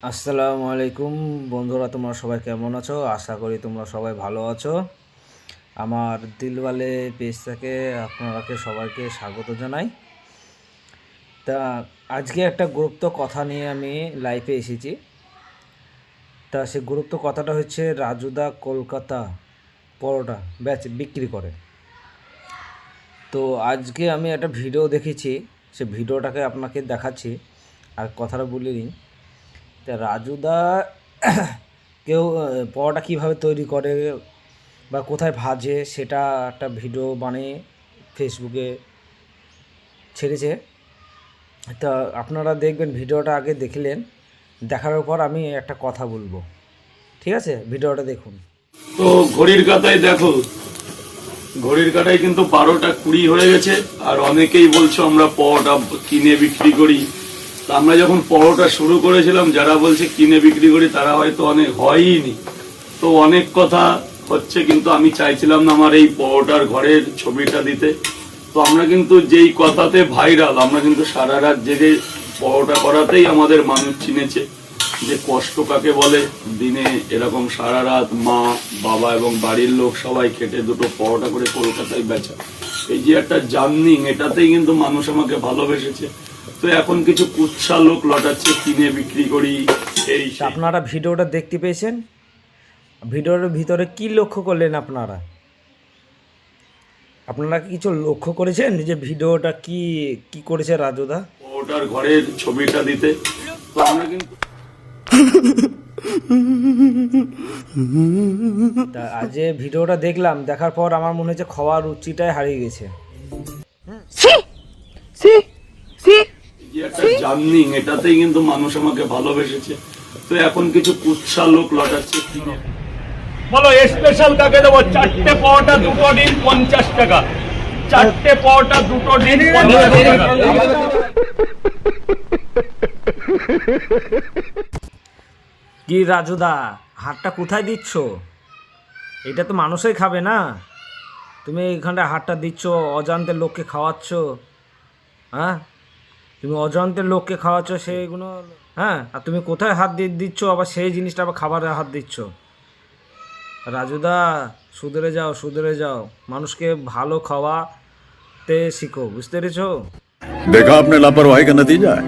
আসসালামু আলাইকুম বন্ধুরা, তোমরা সবাই কেমন আছো? আশা করি তোমরা সবাই ভালো আছো। আমার দিলওয়ালে পেজ থেকে আপনারাকে সবাইকে স্বাগত জানাই। তা আজকে একটা গুরুত্ব কথা নিয়ে আমি লাইভে এসেছি। তা সে গুরুত্ব কথাটা হচ্ছে, রাজুদা কলকাতা পরোটা ব্যাচ বিক্রি করে। তো আজকে আমি একটা ভিডিও দেখেছি, সে ভিডিওটাকে আপনাকে দেখাচ্ছি আর কথাটা বলে নিই। তা রাজুদা কেউ পরোটা কীভাবে তৈরি করে বা কোথায় ভাজে সেটা একটা ভিডিও বানিয়ে ফেসবুকে ছেড়েছে। তা আপনারা দেখবেন, ভিডিওটা আগে দেখলেন, দেখার পর আমি একটা কথা বলবো। ঠিক আছে, ভিডিওটা দেখুন। তো ঘড়ির কাঁটায় দেখো, ঘড়ির কাঁটায় কিন্তু 12টা 20 হয়ে গেছে। আর অনেকেই বলছো আমরা পরোটা কিনে বিক্রি করি। তা আমরা যখন পরোটা শুরু করেছিলাম, যারা বলছে কিনে বিক্রি করি তারা হয়তো অনেক হয়ইনি। তো অনেক কথা হচ্ছে, কিন্তু আমি চাইছিলাম না আমার এই পরোটার ঘরের ছবিটা দিতে। তো আমরা কিন্তু যেই কথাতে ভাইরাল, আমরা কিন্তু সারা রাত জেগে পরোটা করাতেই আমাদের মানুষ চিনেছে যে কষ্ট কাকে বলে। দিনে এরকম সারা রাত মা বাবা এবং বাড়ির লোক সবাই খেটে দুটো পরোটা করে কলকাতায় বেচা, এই যে একটা জার্নিং, এটাতেই কিন্তু মানুষ আমাকে ভালোবেসেছে। তো এখন কিছু কুৎসা লোক লটাচ্ছে কিনে বিক্রি করি এই। আপনারা ভিডিওটা দেখতে পেয়েছেন, ভিডিওর ভিতরে কি লক্ষ্য করলেন? আপনারা কিছু লক্ষ্য করেছেন যে ভিডিওটা কি কি করেছে রাজুদা? পরোটার ঘরের ছবিটা দিতে। তো আমরা কিন্তু তা আজ যে ভিডিওটা দেখলাম, দেখার পর আমার মনে হচ্ছে খাওয়ার রুচিটাই হারিয়ে গেছে। যে একটা জার্নিং, এটাতেই কিন্তু মানুষ আমাকে ভালোবেসেছে। তো এখন কিছু কুৎসা লোক লটাচ্ছে কিনে। বলো স্পেশাল কাকে দেবো? 4টে পরোটা 2টো ডিম 50 টাকা। 4টে পরোটা 2টো ডিম 50 টাকা। কি রাজুদা, হাটটা কোথায় দিচ্ছ? এটা তো মানুষই খাবে না, তুমি এখানটা হাটটা দিচ্ছ, অজান্তের লোককে খাওয়াচ্ছ। হ্যাঁ, তুমি অজান্তের লোককে খাওয়াচ্ছ সেইগুলো। হ্যাঁ, আর তুমি কোথায় হাত দিয়ে দিচ্ছ আবার সেই জিনিসটা আবার খাবারে হাত দিচ্ছ? রাজুদা, সুধরে যাও, সুধরে যাও, মানুষকে ভালো খাওয়াতে শিখো, বুঝতে পেরেছো? देखा आपने लापरवाही का नतीजा है।